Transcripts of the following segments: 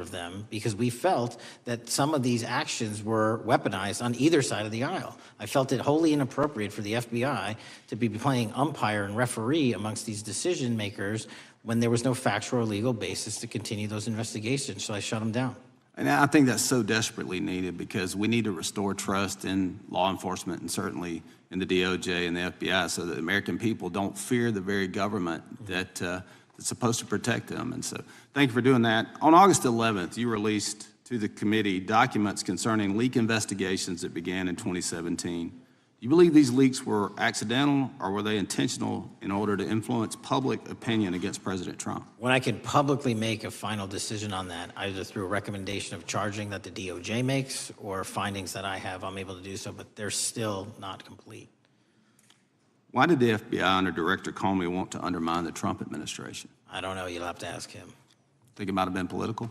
of them because we felt that some of these actions were weaponized on either side of the aisle. I felt it wholly inappropriate for the FBI to be playing umpire and referee amongst these decision makers when there was no factual or legal basis to continue those investigations, so I shut them down. And I think that's so desperately needed because we need to restore trust in law enforcement and certainly in the DOJ and the FBI so that the American people don't fear the very government that's supposed to protect them. And so thank you for doing that. On August 11th, you released to the committee documents concerning leak investigations that began in 2017. You believe these leaks were accidental or were they intentional in order to influence public opinion against President Trump? When I can publicly make a final decision on that, either through a recommendation of charging that the DOJ makes or findings that I have, I'm able to do so, but they're still not complete. Why did the FBI under Director Comey want to undermine the Trump administration? I don't know. You'll have to ask him. Think it might have been political?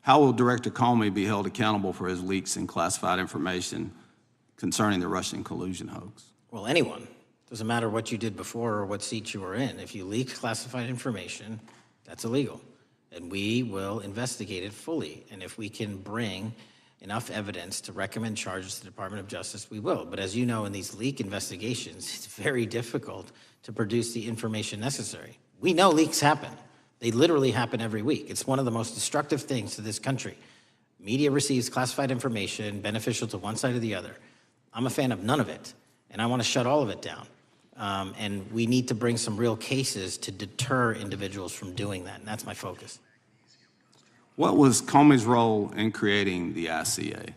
How will Director Comey be held accountable for his leaks and classified information concerning the Russian collusion hoax? Well, anyone. Doesn't matter what you did before or what seat you were in. If you leak classified information, that's illegal. And we will investigate it fully. And if we can bring enough evidence to recommend charges to the Department of Justice, we will. But as you know, in these leak investigations, it's very difficult to produce the information necessary. We know leaks happen. They literally happen every week. It's one of the most destructive things to this country. Media receives classified information beneficial to one side or the other. I'm a fan of none of it, and I want to shut all of it down. And we need to bring some real cases to deter individuals from doing that, and that's my focus. What was Comey's role in creating the ICA?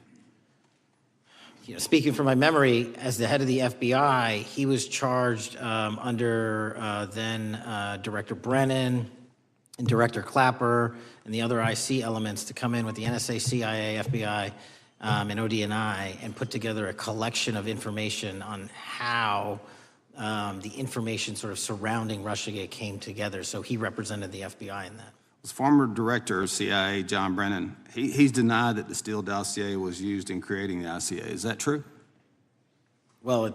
Speaking from my memory, as the head of the FBI, he was charged under then Director Brennan and Director Clapper and the other IC elements to come in with the NSA, CIA, FBI, and ODNI and put together a collection of information on how the information sort of surrounding Russiagate came together. So he represented the FBI in that. Was former Director of CIA, John Brennan, he's denied that the Steele dossier was used in creating the ICA. Is that true? Well,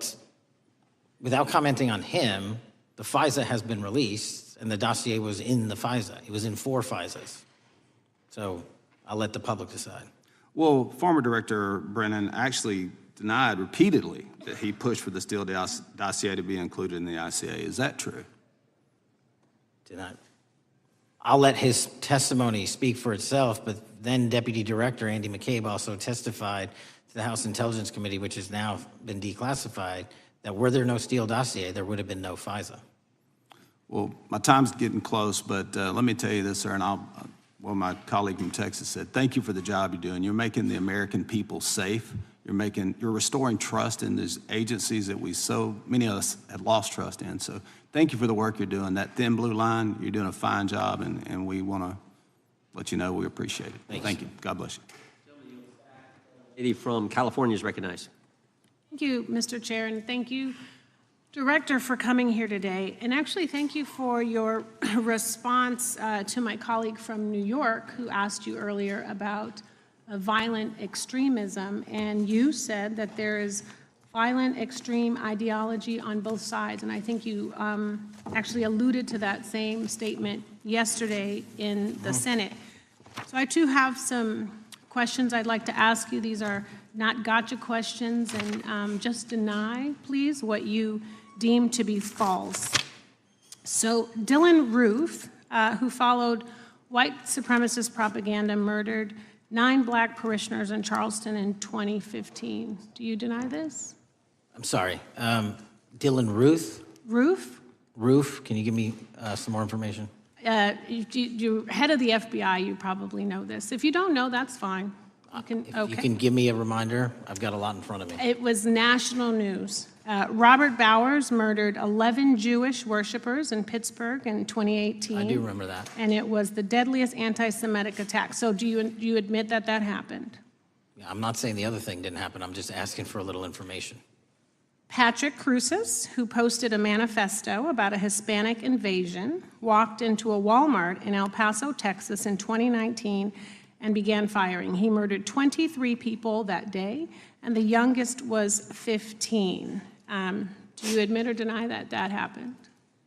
without commenting on him, the FISA has been released, and the dossier was in the FISA. It was in 4 FISAs. So I'll let the public decide. Well, former Director Brennan actually denied repeatedly that he pushed for the Steele dossier to be included in the ICA. Is that true? I'll let his testimony speak for itself, but then Deputy Director Andy McCabe also testified to the House Intelligence Committee, which has now been declassified, that were there no Steele dossier, there would have been no FISA. Well, my time's getting close, but let me tell you this, sir, and well, my colleague from Texas said, thank you for the job you're doing. You're making the American people safe. You're restoring trust in these agencies that so many of us had lost trust in. So thank you for the work you're doing. That thin blue line, you're doing a fine job, and we want to let you know we appreciate it. Thank you. God bless you. Lady from California is recognized. Thank you, Mr. Chair, and thank you, Director, for coming here today. And actually, thank you for your response to my colleague from New York who asked you earlier about violent extremism. And you said that there is violent extreme ideology on both sides. And I think you actually alluded to that same statement yesterday in the Senate. So I too have some questions I'd like to ask you. These are not gotcha questions, and just deny, please, what you deem to be false. So Dylan Roof, who followed white supremacist propaganda, murdered 9 black parishioners in Charleston in 2015. Do you deny this? I'm sorry. Dylan Ruth? Roof, can you give me some more information? You're head of the FBI, you probably know this. If you don't know, that's fine. You can give me a reminder. I've got a lot in front of me. It was national news. Robert Bowers murdered 11 Jewish worshipers in Pittsburgh in 2018. I do remember that. And it was the deadliest anti-Semitic attack. So do you admit that that happened? I'm not saying the other thing didn't happen. I'm just asking for a little information. Patrick Cruces, who posted a manifesto about a Hispanic invasion, walked into a Walmart in El Paso, Texas in 2019 and began firing. He murdered 23 people that day, and the youngest was 15. Do you admit or deny that that happened?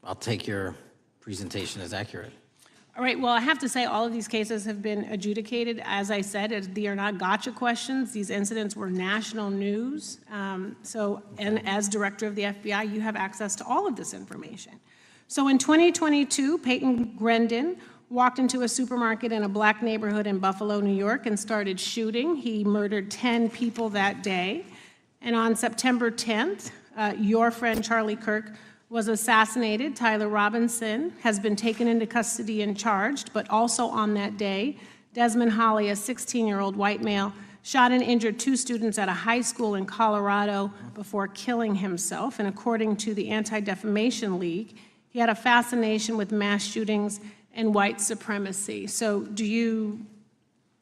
I'll take your presentation as accurate. All right, well, I have to say, all of these cases have been adjudicated. As I said, they are not gotcha questions. These incidents were national news. And as director of the FBI, you have access to all of this information. So in 2022, Peyton Grendon walked into a supermarket in a black neighborhood in Buffalo, New York, and started shooting. He murdered 10 people that day. And on September 10th, your friend Charlie Kirk was assassinated. Tyler Robinson has been taken into custody and charged, but also on that day, Desmond Holley, a 16-year-old white male, shot and injured 2 students at a high school in Colorado before killing himself. And according to the Anti-Defamation League, he had a fascination with mass shootings and white supremacy. So do you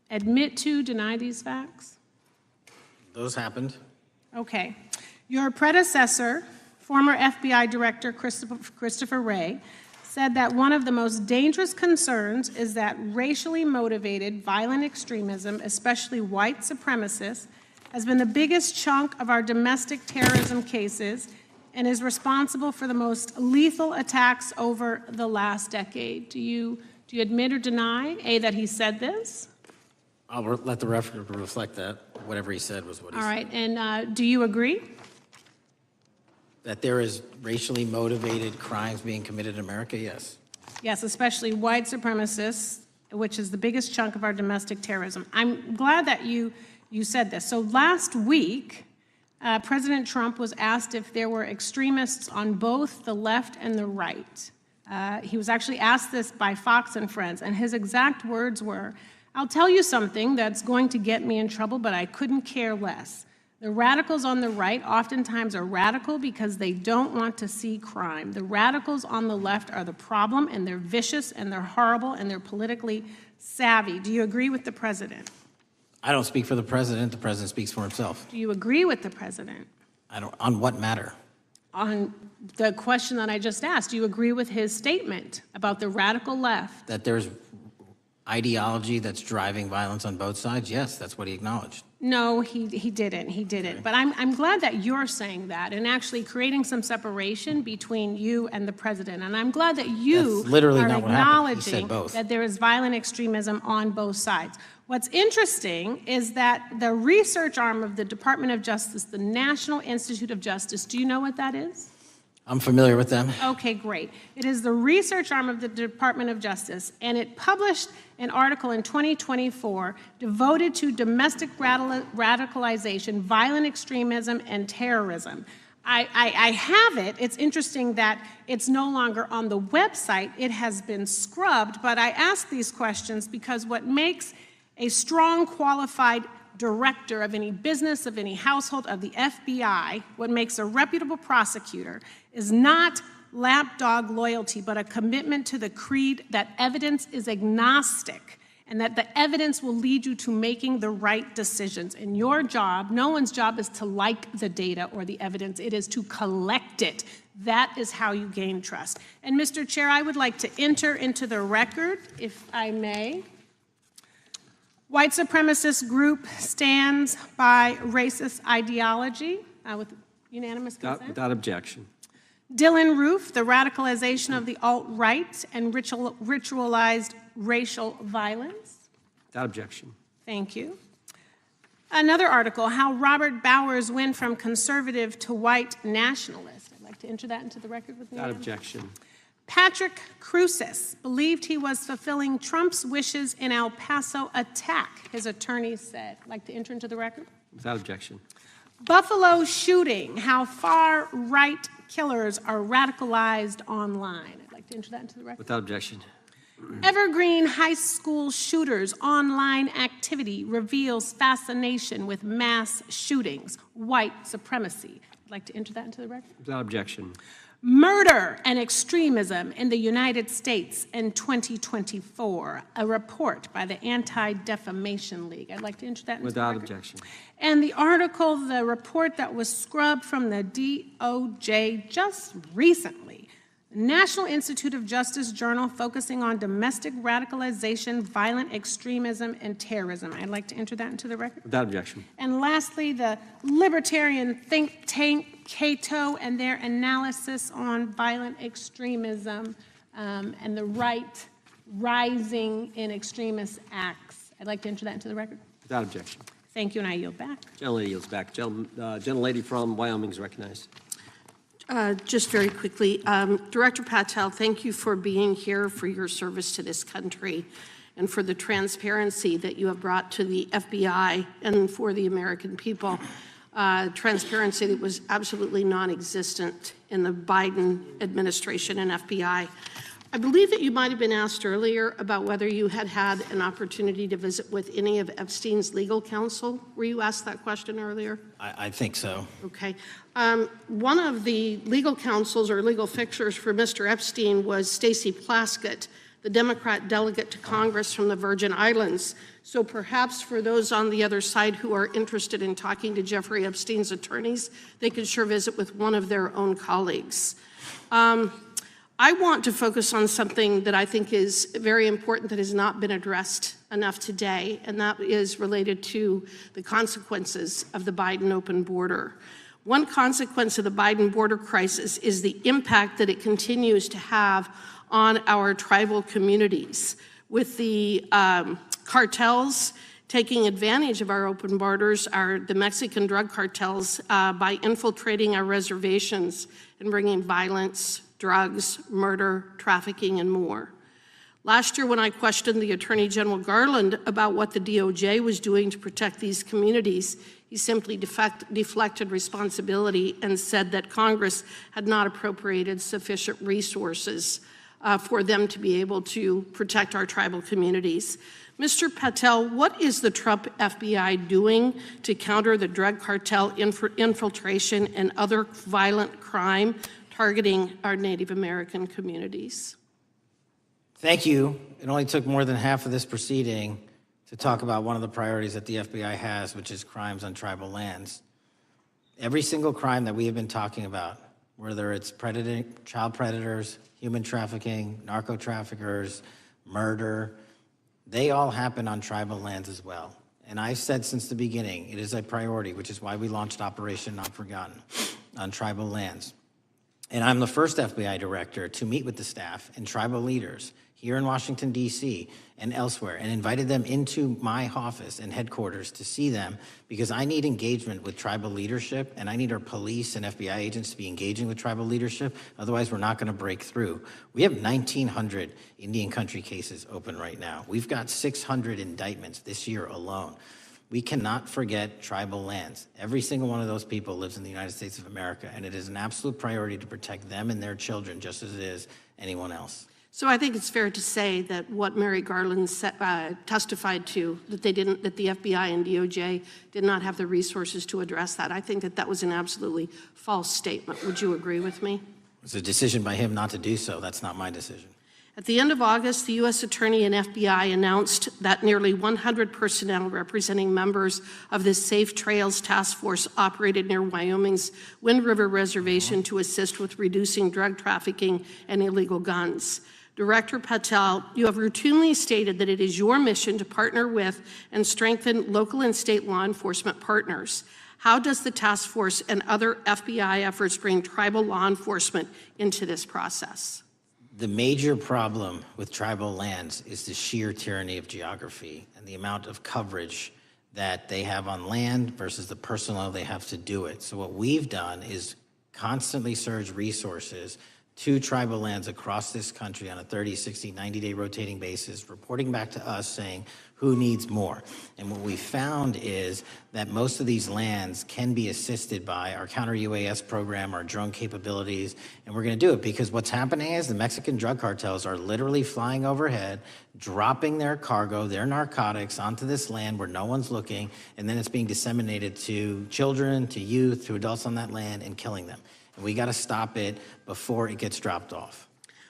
admit to, deny these facts? Those happened. Okay. Your predecessor, former FBI Director Christopher Wray, said that one of the most dangerous concerns is that racially motivated violent extremism, especially white supremacists, has been the biggest chunk of our domestic terrorism cases and is responsible for the most lethal attacks over the last decade. Do you admit or deny, A, that he said this? I'll let the record reflect that. Whatever he said was what he said. All right, and do you agree? That there is racially motivated crimes being committed in America, yes. Yes, especially white supremacists, which is the biggest chunk of our domestic terrorism. I'm glad that you said this. So last week, President Trump was asked if there were extremists on both the left and the right. He was actually asked this by Fox and Friends, and his exact words were, "I'll tell you something that's going to get me in trouble, but I couldn't care less. The radicals on the right oftentimes are radical because they don't want to see crime. The radicals on the left are the problem, and they're vicious, and they're horrible, and they're politically savvy." Do you agree with the president? I don't speak for the president. The president speaks for himself. Do you agree with the president? On what matter? On the question that I just asked, do you agree with his statement about the radical left? That there's ideology that's driving violence on both sides? Yes, that's what he acknowledged. No, he didn't. He didn't. Okay. But I'm glad that you're saying that and actually creating some separation between you and the president. And I'm glad that you That's literally are not what happened. He said acknowledging both. that there is violent extremism on both sides. What's interesting is that the research arm of the Department of Justice, the National Institute of Justice, do you know what that is? I'm familiar with them. Okay, great. It is the research arm of the Department of Justice, and it published an article in 2024 devoted to domestic radicalization, violent extremism, and terrorism. I have it. It's interesting that it's no longer on the website. It has been scrubbed, but I ask these questions because what makes a strong, qualified director of any business, of any household, of the FBI, what makes a reputable prosecutor is not lapdog loyalty, but a commitment to the creed that evidence is agnostic and that the evidence will lead you to making the right decisions. And your job, no one's job is to like the data or the evidence, it is to collect it. That is how you gain trust. And Mr. Chair, I would like to enter into the record, if I may. White supremacist group stands by racist ideology with unanimous consent. Without objection. Dylan Roof, the radicalization of the alt-right and ritualized racial violence. Without objection. Thank you. Another article, how Robert Bowers went from conservative to white nationalist. I'd like to enter that into the record with me. Without objection. Patrick Cruces believed he was fulfilling Trump's wishes in El Paso attack, his attorneys said. I'd like to enter into the record. Without objection. Buffalo shooting, how far-right killers are radicalized online. I'd like to enter that into the record. Without objection. Evergreen High School shooters online activity reveals fascination with mass shootings, white supremacy. I'd like to enter that into the record. Without objection. Murder and extremism in the United States in 2024, a report by the Anti-Defamation League. I'd like to enter that into Without the record. objection. And the article, the report that was scrubbed from the DOJ just recently, National Institute of Justice Journal focusing on domestic radicalization, violent extremism, and terrorism. I'd like to enter that into the record. Without objection. And lastly, the libertarian think tank Cato and their analysis on violent extremism and the right rising in extremist acts. I'd like to enter that into the record. Without objection. Thank you, and I yield back. Gentlelady yields back. Gentlelady from Wyoming is recognized. Just very quickly, Director Patel, thank you for being here, for your service to this country, and for the transparency that you have brought to the FBI and for the American people. Transparency that was absolutely non-existent in the Biden administration and FBI. I believe that you might have been asked earlier about whether you had had an opportunity to visit with any of Epstein's legal counsel. Were you asked that question earlier? I think so. Okay. One of the legal counsels or legal fixers for Mr. Epstein was Stacey Plaskett, the Democrat delegate to Congress from the Virgin Islands. So perhaps for those on the other side who are interested in talking to Jeffrey Epstein's attorneys, they could sure visit with one of their own colleagues. I want to focus on something that I think is very important that has not been addressed enough today, and that is related to the consequences of the Biden open border. One consequence of the Biden border crisis is the impact that it continues to have on our tribal communities, with the cartels taking advantage of our open borders, the Mexican drug cartels, by infiltrating our reservations and bringing violence, drugs, murder, trafficking, and more. Last year, when I questioned the Attorney General Garland about what the DOJ was doing to protect these communities, he simply deflected responsibility and said that Congress had not appropriated sufficient resources for them to be able to protect our tribal communities. Mr. Patel, what is the Trump FBI doing to counter the drug cartel infiltration and other violent crime targeting our Native American communities? Thank you. It only took more than half of this proceeding to talk about one of the priorities that the FBI has, which is crimes on tribal lands. Every single crime that we have been talking about, whether it's child predators, human trafficking, narco traffickers, murder, they all happen on tribal lands as well. And I've said since the beginning, it is a priority, which is why we launched Operation Not Forgotten on tribal lands. And I'm the first FBI director to meet with the staff and tribal leaders here in Washington, D.C. and elsewhere, and invited them into my office and headquarters to see them, because I need engagement with tribal leadership, and I need our police and FBI agents to be engaging with tribal leadership. Otherwise, we're not going to break through. We have 1,900 Indian country cases open right now. We've got 600 indictments this year alone. We cannot forget tribal lands. Every single one of those people lives in the United States of America, and it is an absolute priority to protect them and their children just as it is anyone else. So I think it's fair to say that what Mary Garland testified to, that the FBI and DOJ did not have the resources to address that. I think that was an absolutely false statement. Would you agree with me? It's a decision by him not to do so. That's not my decision. At the end of August, the U.S. Attorney and FBI announced that nearly 100 personnel representing members of the Safe Trails Task Force operated near Wyoming's Wind River Reservation to assist with reducing drug trafficking and illegal guns. Director Patel, you have routinely stated that it is your mission to partner with and strengthen local and state law enforcement partners. How does the task force and other FBI efforts bring tribal law enforcement into this process? The major problem with tribal lands is the sheer tyranny of geography and the amount of coverage that they have on land versus the personnel they have to do it. So what we've done is constantly surge resources to tribal lands across this country on a 30, 60, 90-day rotating basis, reporting back to us saying who needs more. And what we found is that most of these lands can be assisted by our counter-UAS program, our drone capabilities, and we're going to do it because what's happening is the Mexican drug cartels are literally flying overhead, dropping their cargo, their narcotics onto this land where no one's looking, and then it's being disseminated to children, to youth, to adults on that land, and killing them. And we got to stop it before it gets dropped off.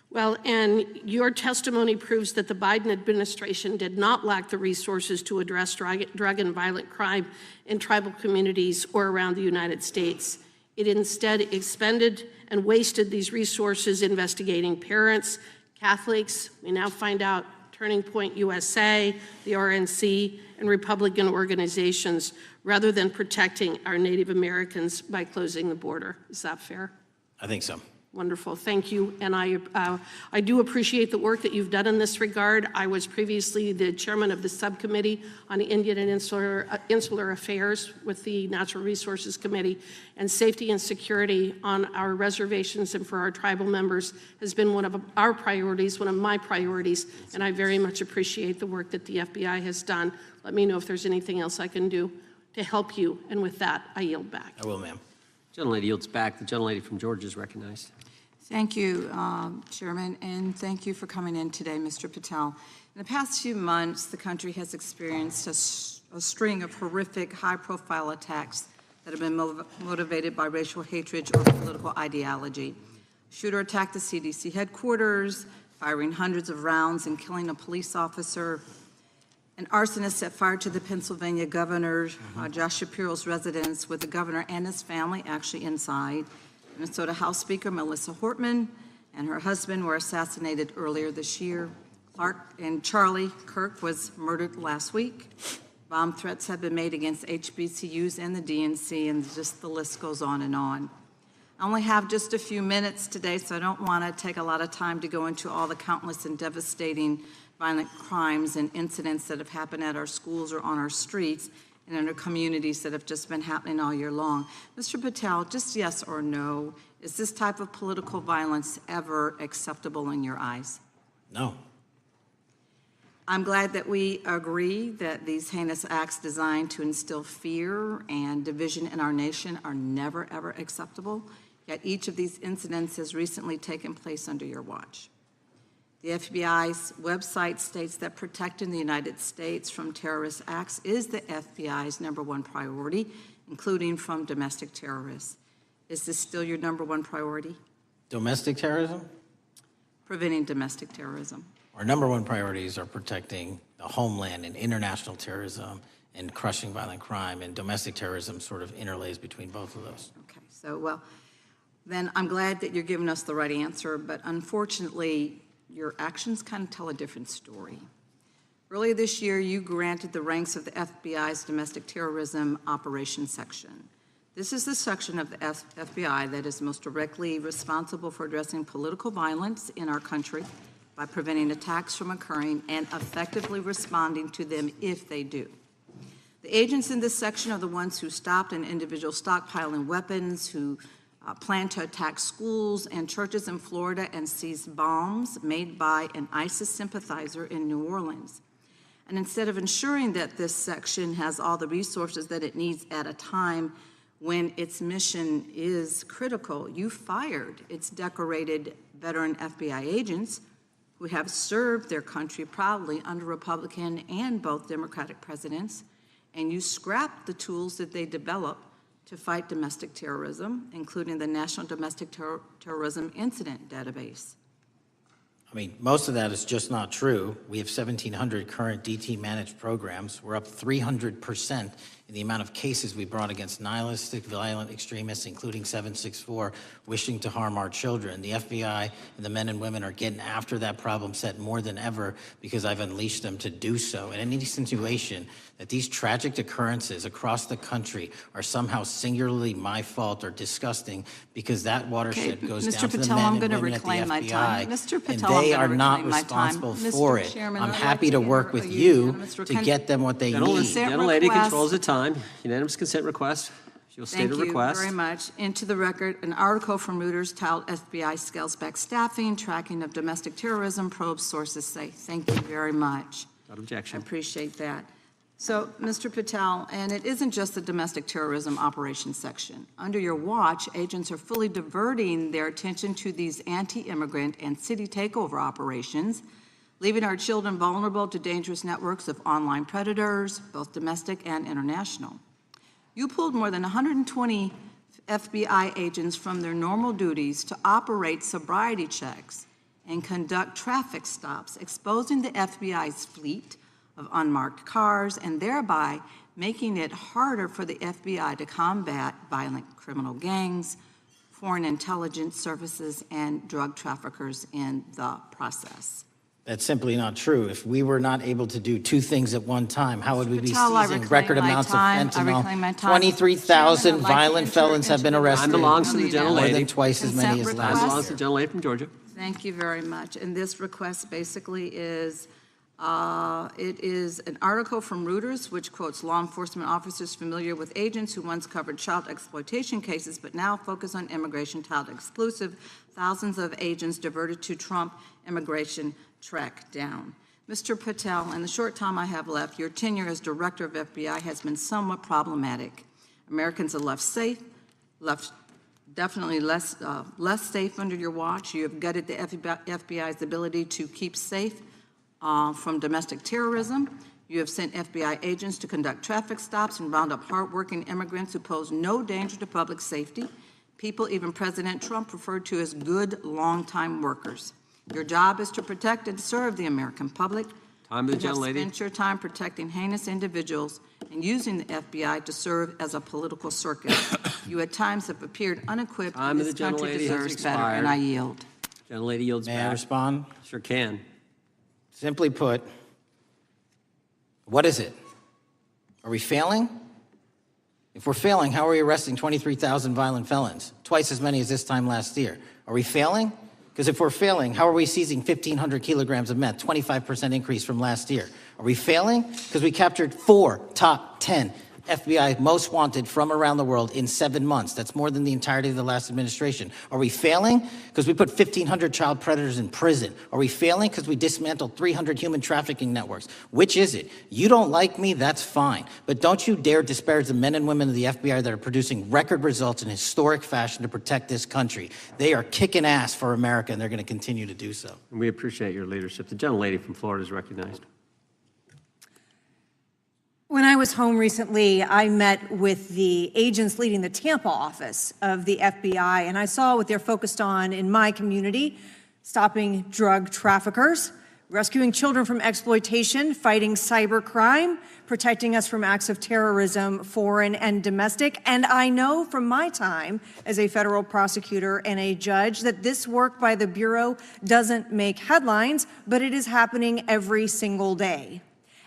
Well, and your testimony proves that the Biden administration did not lack the resources to address drug and violent crime in tribal communities or around the United States. It instead expended and wasted these resources investigating parents, Catholics, we now find out Turning Point USA, the RNC, and Republican organizations, rather than protecting our Native Americans by closing the border. Is that fair? I think so. Wonderful, thank you. And I do appreciate the work that you've done in this regard. I was previously the chairman of the subcommittee on Indian and Insular Affairs with the Natural Resources Committee, and safety and security on our reservations and for our tribal members has been one of our priorities, one of my priorities, and I very much appreciate the work that the FBI has done. Let me know if there's anything else I can do to help you, and with that, I yield back. I will, ma'am. Gentlelady yields back. The gentlelady from Georgia is recognized. Thank you, Chairman, and thank you for coming in today, Mr. Patel. In the past few months, the country has experienced a string of horrific, high-profile attacks that have been motivated by racial hatred or political ideology. Shooter attacked the CDC headquarters, firing hundreds of rounds and killing a police officer. An arsonist set fire to the Pennsylvania governor, Josh Shapiro's residence, with the governor and his family actually inside. Minnesota House Speaker Melissa Hortman and her husband were assassinated earlier this year. Clark and Charlie Kirk was murdered last week. Bomb threats have been made against HBCUs and the DNC, and just the list goes on and on. I only have just a few minutes today, so I don't want to take a lot of time to go into all the countless and devastating violent crimes and incidents that have happened at our schools or on our streets and in our communities that have just been happening all year long. Mr. Patel, just yes or no, is this type of political violence ever acceptable in your eyes? No. I'm glad that we agree that these heinous acts designed to instill fear and division in our nation are never, ever acceptable, yet each of these incidents has recently taken place under your watch. The FBI's website states that protecting the United States from terrorist acts is the FBI's #1 priority, including from domestic terrorists. Is this still your #1 priority? Domestic terrorism? Preventing domestic terrorism. Our #1 priorities are protecting the homeland and international terrorism and crushing violent crime, and domestic terrorism sort of interlays between both of those. Okay, so, well, then I'm glad that you're giving us the right answer, but unfortunately, your actions kind of tell a different story. Earlier this year, you granted the ranks of the FBI's Domestic Terrorism Operations Section. This is the section of the FBI that is most directly responsible for addressing political violence in our country by preventing attacks from occurring and effectively responding to them if they do. The agents in this section are the ones who stopped an individual stockpiling weapons, who planned to attack schools and churches in Florida and seized bombs made by an ISIS sympathizer in New Orleans. And instead of ensuring that this section has all the resources that it needs at a time when its mission is critical, you fired its decorated veteran FBI agents who have served their country proudly under Republican and both Democratic presidents, and you scrapped the tools that they developed to fight domestic terrorism, including the National Domestic Terrorism Incident Database. I mean, most of that is just not true. We have 1,700 current DT managed programs. We're up 300% in the amount of cases we brought against nihilistic, violent extremists, including 764, wishing to harm our children. The FBI and the men and women are getting after that problem set more than ever because I've unleashed them to do so. And any insinuation that these tragic occurrences across the country are somehow singularly my fault or disgusting because that watershed goes Mr. down to the Patel, men I'm and gonna women at the reclaim my time. FBI, Mr. Patel, and I'm they gonna are not reclaim my time. responsible Mr. for it. Chairman, I'm I'd like happy to to work with enter a you unanimous to consent- get them what they Gentleman- need. Consent Gentlelady request. controls the time. Unanimous consent request. She'll state a request. Thank you very much. Into the record, an article from Reuters titled FBI Scales Back Staffing, Tracking of Domestic Terrorism, Probes Sources Say. Thank you very much. Without I objection. appreciate that. So, Mr. Patel, and it isn't just the domestic terrorism operations section. Under your watch, agents are fully diverting their attention to these anti-immigrant and city takeover operations, leaving our children vulnerable to dangerous networks of online predators, both domestic and international. You pulled more than 120 FBI agents from their normal duties to operate sobriety checks and conduct traffic stops, exposing the FBI's fleet of unmarked cars and thereby making it harder for the FBI to combat violent criminal gangs, foreign intelligence services, and drug traffickers in the process. That's simply not true. If we were not able to do two things at one time, how would we be Patel, I seizing reclaim record my amounts of time. I reclaim my fentanyl? time. 23,000 Chairman, I'd like to violent enter felons have been into the arrested. Time belongs to the gentlelady. More than twice as many as Consent last Time belongs year. to the gentlelady from Georgia. Thank you very much. And this request basically is, it is an article from Reuters, which quotes law enforcement officers familiar with agents who once covered child exploitation cases, but now focus on immigration child exclusive. Thousands of agents diverted to Trump immigration track down. Mr. Patel, in the short time I have left, your tenure as director of FBI has been somewhat problematic. Americans are left safe, definitely less safe under your watch. You have gutted the FBI's ability to keep safe from domestic terrorism. You have sent FBI agents to conduct traffic stops and round up hardworking immigrants who pose no danger to public safety. People even President Trump referred to as good, long-time workers. Your job is to protect and serve the American public. Time to the You have gentlelady. spent your time protecting heinous individuals and using the FBI to serve as a political circus. You at times have appeared unequipped, Time and to this the country gentlelady has deserves better, and expired. I yield. Gentlelady yields May I back. respond? Sure can. Simply put, what is it? Are we failing? If we're failing, how are we arresting 23,000 violent felons? Twice as many as this time last year. Are we failing? Because if we're failing, how are we seizing 1,500 kilograms of meth, 25% increase from last year? Are we failing? Because we captured 4 top 10 FBI most wanted from around the world in 7 months. That's more than the entirety of the last administration. Are we failing? Because we put 1,500 child predators in prison. Are we failing? Because we dismantled 300 human trafficking networks. Which is it? You don't like me, that's fine. But don't you dare disparage the men and women of the FBI that are producing record results in historic fashion to protect this country. They are kicking ass for America, and they're going to continue to do so. And we appreciate your leadership. The gentlelady from Florida is recognized. When I was home recently, I met with the agents leading the Tampa office of the FBI, and I saw what they're focused on in my community: stopping drug traffickers, rescuing children from exploitation, fighting cybercrime, protecting us from acts of terrorism, foreign and domestic. And I know from my time as a federal prosecutor and a judge that this work by the Bureau doesn't make headlines, but it is happening every single day.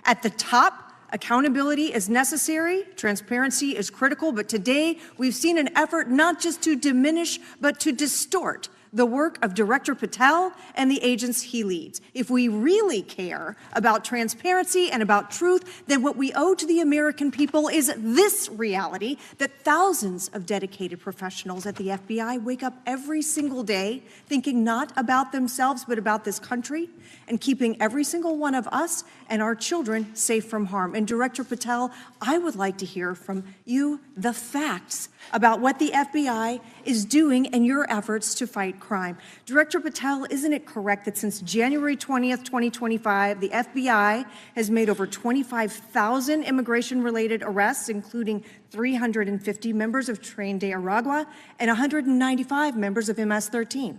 At the top, accountability is necessary, transparency is critical, but today we've seen an effort not just to diminish, but to distort the work of Director Patel and the agents he leads. If we really care about transparency and about truth, then what we owe to the American people is this reality: that thousands of dedicated professionals at the FBI wake up every single day thinking not about themselves, but about this country, and keeping every single one of us and our children safe from harm. And Director Patel, I would like to hear from you the facts about what the FBI is doing in your efforts to fight crime. Director Patel, isn't it correct that since January 20th, 2025, the FBI has made over 25,000 immigration-related arrests, including 350 members of Tren de Aragua and 195 members of MS-13?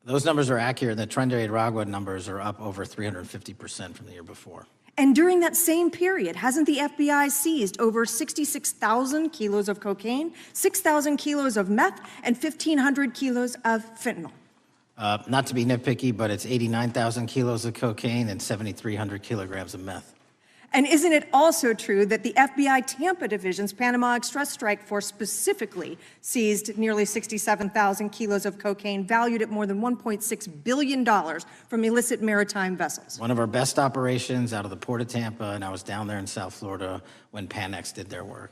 Those numbers are accurate. The Tren de Aragua numbers are up over 350% from the year before. And during that same period, hasn't the FBI seized over 66,000 kilos of cocaine, 6,000 kilos of meth, and 1,500 kilos of fentanyl? Not to be nitpicky, but it's 89,000 kilos of cocaine and 7,300 kilograms of meth. And isn't it also true that the FBI Tampa Division's Panama Express Strike Force specifically seized nearly 67,000 kilos of cocaine valued at more than $1.6 billion from illicit maritime vessels? One of our best operations out of the Port of Tampa, and I was down there in South Florida when Panex did their work.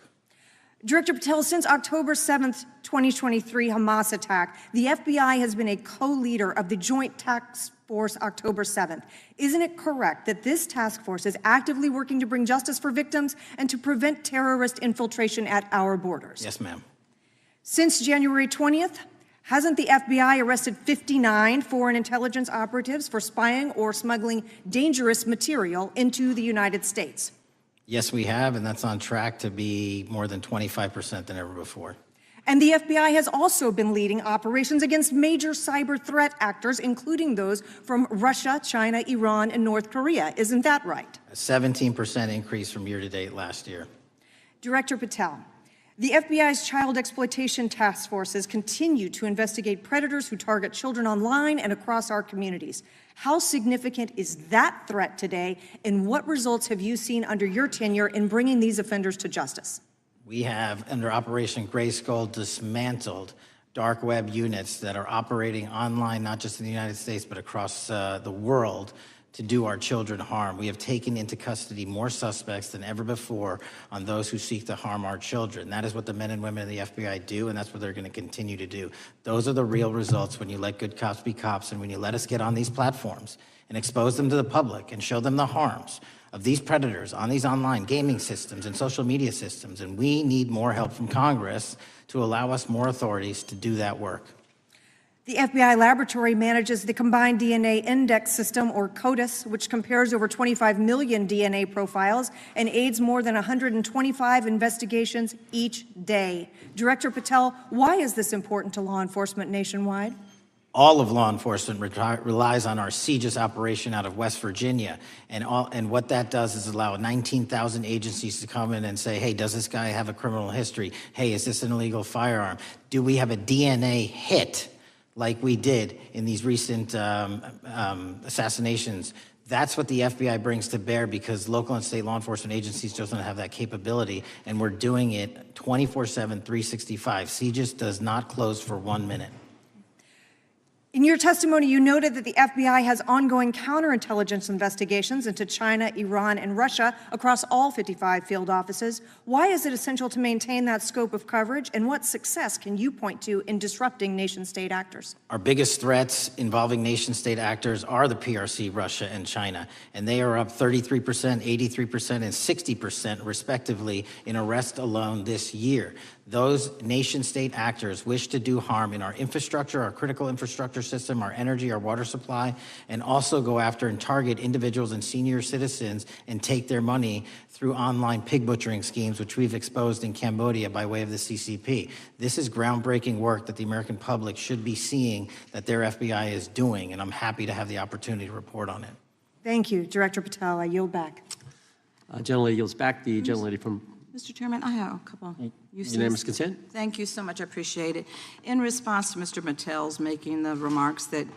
Director Patel, since October 7th, 2023 Hamas attack, the FBI has been a co-leader of the Joint Task Force October 7th. Isn't it correct that this task force is actively working to bring justice for victims and to prevent terrorist infiltration at our borders? Yes, ma'am. Since January 20th, hasn't the FBI arrested 59 foreign intelligence operatives for spying or smuggling dangerous material into the United States? Yes, we have, and that's on track to be more than 25% than ever before. And the FBI has also been leading operations against major cyber threat actors, including those from Russia, China, Iran, and North Korea. Isn't that right? A 17% increase from year to date last year. Director Patel, The FBI's child exploitation task forces continue to investigate predators who target children online and across our communities. How significant is that threat today, and what results have you seen under your tenure in bringing these offenders to justice? We have, under Operation Grayskull, dismantled dark web units that are operating online, not just in the United States, but across the world, to do our children harm. We have taken into custody more suspects than ever before on those who seek to harm our children. That is what the men and women of the FBI do, and that's what they're going to continue to do. Those are the real results when you let good cops be cops, and when you let us get on these platforms and expose them to the public and show them the harms of these predators on these online gaming systems and social media systems. And we need more help from Congress to allow us more authorities to do that work. The FBI laboratory manages the Combined DNA Index System, or CODIS, which compares over 25 million DNA profiles and aids more than 125 investigations each day. Director Patel, why is this important to law enforcement nationwide? All of law enforcement relies on our CJIS operation out of West Virginia. And what that does is allow 19,000 agencies to come in and say, hey, does this guy have a criminal history? Hey, is this an illegal firearm? Do we have a DNA hit like we did in these recent assassinations? That's what the FBI brings to bear, because local and state law enforcement agencies just don't have that capability, and we're doing it 24/7, 365. CJIS does not close for 1 minute. In your testimony, you noted that the FBI has ongoing counterintelligence investigations into China, Iran, and Russia across all 55 field offices. Why is it essential to maintain that scope of coverage, and what success can you point to in disrupting nation-state actors? Our biggest threats involving nation-state actors are the PRC, Russia, and China, and they are up 33%, 83%, and 60% respectively in arrests alone this year. Those nation-state actors wish to do harm in our infrastructure, our critical infrastructure system, our energy, our water supply, and also go after and target individuals and senior citizens and take their money through online pig butchering schemes, which we've exposed in Cambodia by way of the CCP. This is groundbreaking work that the American public should be seeing that their FBI is doing, and I'm happy to have the opportunity to report on it. Thank you, Director Patel. I yield back. Gentlelady yields back. The gentlelady from Mr. Chairman, I have a couple. unanimous consent. Thank you so much. I appreciate it. In response to Mr. Mattel's making the remarks that,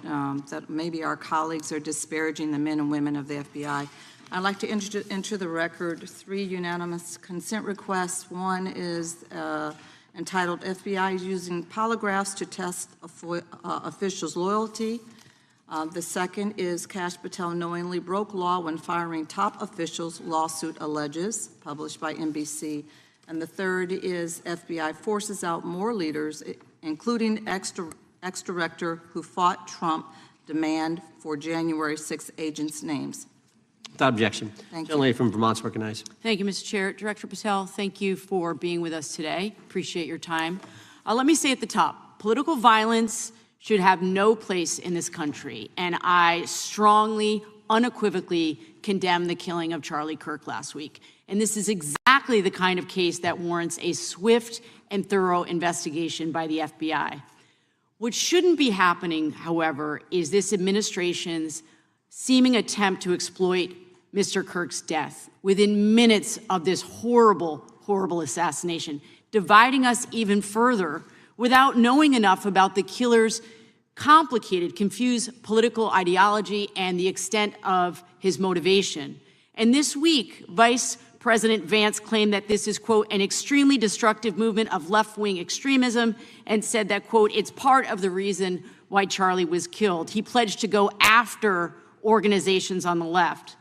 that maybe our colleagues are disparaging the men and women of the FBI, I'd like to enter the record 3 unanimous consent requests. One is entitled FBI Using Polygraphs to Test Officials' Loyalty. The second is Kash Patel knowingly broke law when firing top officials, lawsuit alleges, published by NBC. And the third is FBI forces out more leaders, including ex-director who fought Trump, demand for January 6 agents' names. Without objection. Thank you. Gentlelady from Vermont's recognized. Thank you, Mr. Chair. Director Patel, thank you for being with us today. Appreciate your time. Let me say at the top, political violence should have no place in this country, and I strongly, unequivocally condemn the killing of Charlie Kirk last week. And this is exactly the kind of case that warrants a swift and thorough investigation by the FBI. What shouldn't be happening, however, is this administration's seeming attempt to exploit Mr. Kirk's death within minutes of this horrible, horrible assassination, dividing us even further without knowing enough about the killer's complicated, confused political ideology and the extent of his motivation. And this week, Vice President Vance claimed that this is, quote, an extremely destructive movement of left-wing extremism, and said that, quote, it's part of the reason why Charlie was killed. He pledged to go after organizations on the left.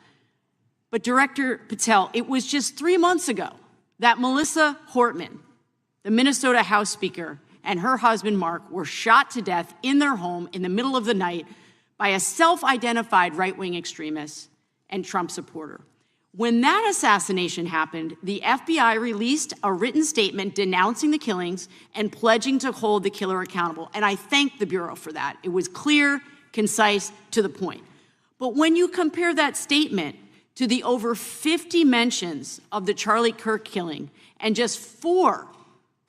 But Director Patel, it was just 3 months ago that Melissa Hortman, the Minnesota House Speaker, and her husband, Mark, were shot to death in their home in the middle of the night by a self-identified right-wing extremist and Trump supporter. When that assassination happened, the FBI released a written statement denouncing the killings and pledging to hold the killer accountable. And I thank the Bureau for that. It was clear, concise, to the point. But when you compare that statement to the over 50 mentions of the Charlie Kirk killing and just 4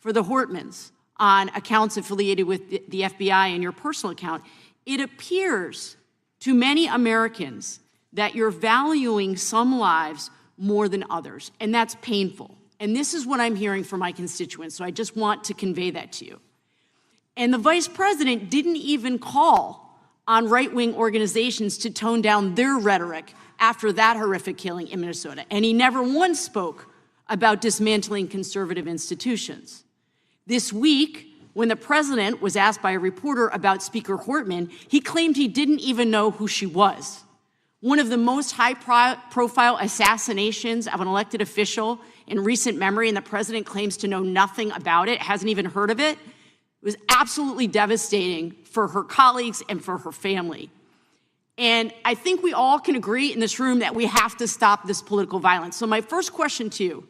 for the Hortmans on accounts affiliated with the FBI and your personal account, it appears to many Americans that you're valuing some lives more than others, and that's painful. And this is what I'm hearing from my constituents, so I just want to convey that to you. And the vice president didn't even call on right-wing organizations to tone down their rhetoric after that horrific killing in Minnesota. And he never once spoke about dismantling conservative institutions. This week, when the president was asked by a reporter about Speaker Hortman, he claimed he didn't even know who she was. One of the most high-profile assassinations of an elected official in recent memory, and the president claims to know nothing about it, hasn't even heard of it. It was absolutely devastating for her colleagues and for her family. And I think we all can agree in this room that we have to stop this political violence. So my first question to you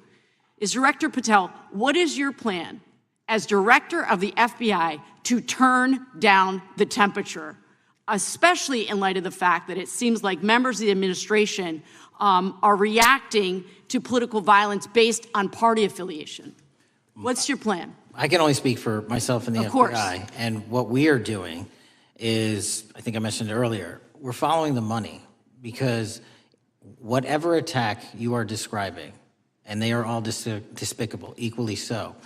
is, Director Patel, what is your plan as director of the FBI to turn down the temperature, especially in light of the fact that it seems like members of the administration are reacting to political violence based on party affiliation? What's your plan? I can only speak for myself and the Of course. FBI. And what we are doing is, I think I mentioned earlier, we're following the money, because whatever attack you are describing, and they are all despicable, equally so,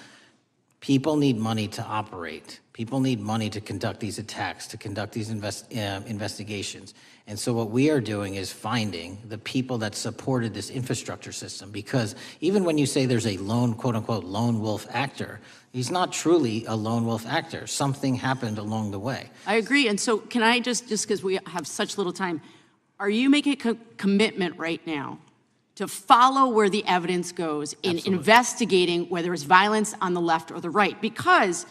people need money to operate. People need money to conduct these attacks, to conduct these investigations. And so what we are doing is finding the people that supported this infrastructure system, because even when you say there's a lone, quote unquote, lone wolf actor, he's not truly a lone wolf actor. Something happened along the way. I agree. And so can I just because we have such little time, are you making a commitment right now to follow where the evidence goes in Absolutely. investigating whether it's violence on the left or the right? Because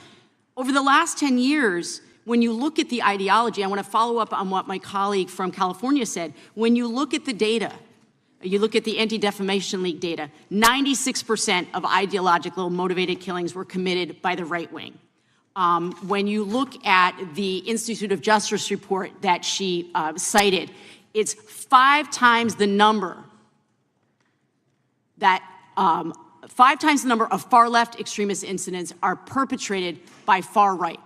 over the last 10 years, when you look at the ideology, I want to follow up on what my colleague from California said. When you look at the data, you look at the Anti-Defamation League data, 96% of ideological motivated killings were committed by the right wing. When you look at the Institute of Justice report that she cited, it's 5 times the number that 5 times the number of far left extremist incidents are perpetrated by far right.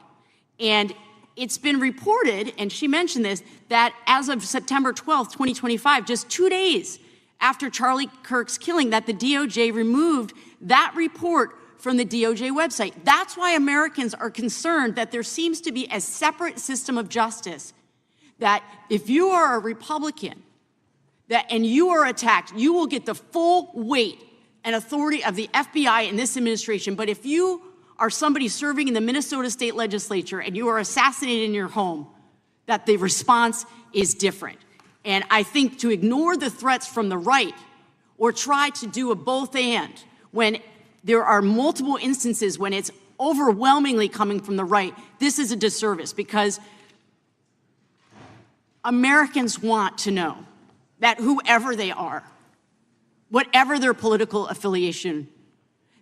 And it's been reported, and she mentioned this, that as of September 12th, 2025, just 2 days after Charlie Kirk's killing, that the DOJ removed that report from the DOJ website. That's why Americans are concerned that there seems to be a separate system of justice, that if you are a Republican and you are attacked, you will get the full weight and authority of the FBI and this administration. But if you are somebody serving in the Minnesota State Legislature and you are assassinated in your home, that the response is different. And I think to ignore the threats from the right or try to do a both and when there are multiple instances when it's overwhelmingly coming from the right, this is a disservice, because Americans want to know that whoever they are, whatever their political affiliation,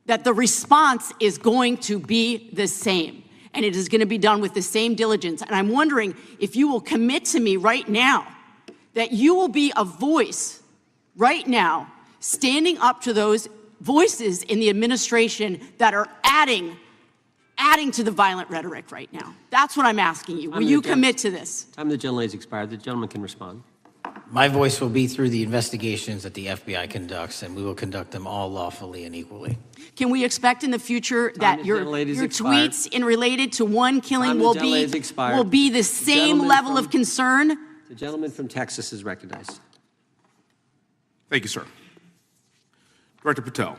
that the response is going to be the same, and it is going to be done with the same diligence. And I'm wondering if you will commit to me right now that you will be a voice right now standing up to those voices in the administration that are adding to the violent rhetoric right now. That's what I'm asking you. Will you commit to this? Time of the gentlelady has expired. The gentleman can respond. My voice will be through the investigations that the FBI conducts, and we will conduct them all lawfully and equally. Can we expect in the future that your expired. tweets in related to one killing Time, will the be gentlelady's expired. will be the same gentleman level from- of concern? The gentleman from Texas is recognized. Thank you, sir. Director Patel,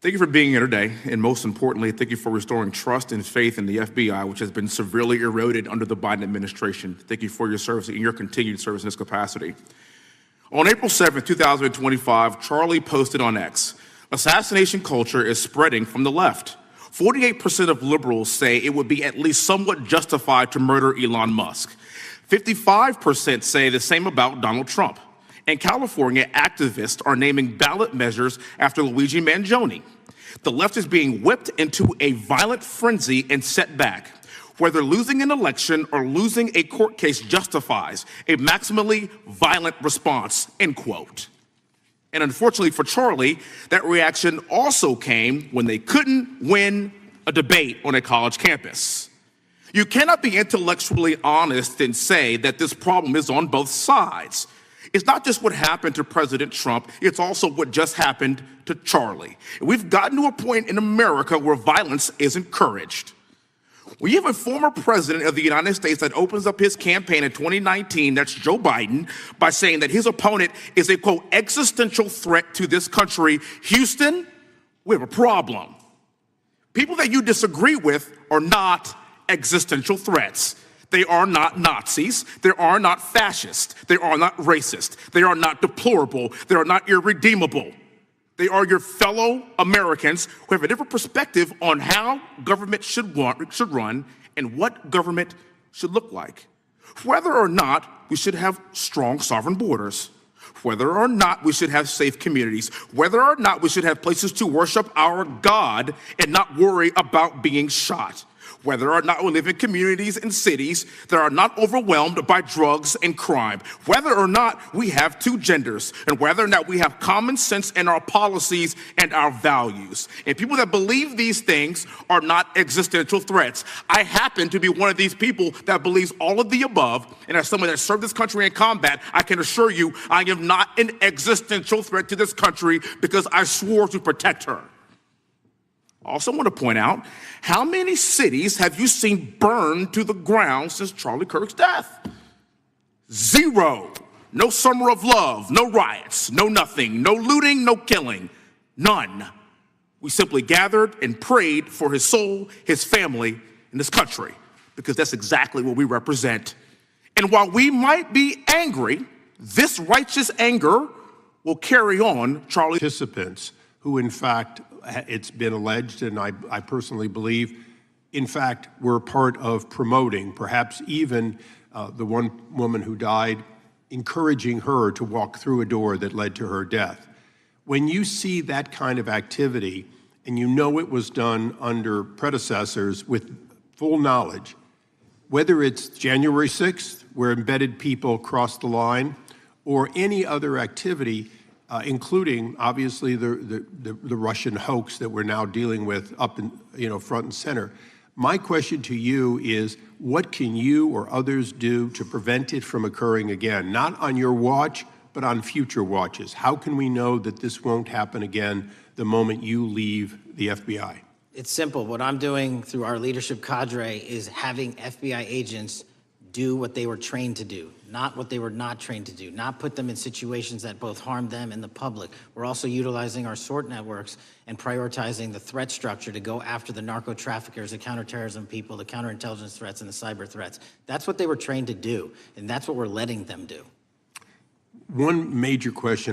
thank you for being here today, and most importantly, thank you for restoring trust and faith in the FBI, which has been severely eroded under the Biden administration. Thank you for your service and your continued service in this capacity. On April 7th, 2025, Charlie posted on X, "Assassination culture is spreading from the left. 48% of liberals say it would be at least somewhat justified to murder Elon Musk. 55% say the same about Donald Trump. In California, activists are naming ballot measures after Luigi Mangione. The left is being whipped into a violent frenzy and set back. Whether losing an election or losing a court case justifies a maximally violent response," end quote. And unfortunately for Charlie, that reaction also came when they couldn't win a debate on a college campus. You cannot be intellectually honest and say that this problem is on both sides. It's not just what happened to President Trump, it's also what just happened to Charlie. And we've gotten to a point in America where violence is encouraged. We have a former president of the United States that opens up his campaign in 2019, that's Joe Biden, by saying that his opponent is a, quote, existential threat to this country. Houston, we have a problem. People that you disagree with are not existential threats. They are not Nazis. They are not fascist. They are not racist. They are not deplorable. They are not irredeemable. They are your fellow Americans who have a different perspective on how government should run and what government should look like. Whether or not we should have strong sovereign borders, whether or not we should have safe communities, whether or not we should have places to worship our God and not worry about being shot, whether or not we live in communities and cities that are not overwhelmed by drugs and crime, whether or not we have two genders, and whether or not we have common sense in our policies and our values. And people that believe these things are not existential threats. I happen to be one of these people that believes all of the above, and as someone that served this country in combat, I can assure you I am not an existential threat to this country because I swore to protect her. I also want to point out, how many cities have you seen burned to the ground since Charlie Kirk's death? 0. No summer of love, no riots, no nothing, no looting, no killing, none. We simply gathered and prayed for his soul, his family, and this country, because that's exactly what we represent. And while we might be angry, this righteous anger will carry on Charlie. Participants who, in fact, it's been alleged, and I personally believe, in fact, were part of promoting, perhaps even the one woman who died, encouraging her to walk through a door that led to her death. When you see that kind of activity, and you know it was done under predecessors with full knowledge, whether it's January 6th, where embedded people crossed the line, or any other activity, including obviously the Russian hoax that we're now dealing with up in, front and center. My question to you is, what can you or others do to prevent it from occurring again? Not on your watch, but on future watches. How can we know that this won't happen again the moment you leave the FBI? It's simple. What I'm doing through our leadership cadre is having FBI agents do what they were trained to do, not what they were not trained to do, not put them in situations that both harm them and the public. We're also utilizing our SORT networks and prioritizing the threat structure to go after the narco traffickers, the counterterrorism people, the counterintelligence threats, and the cyber threats. That's what they were trained to do, and that's what we're letting them do. One major question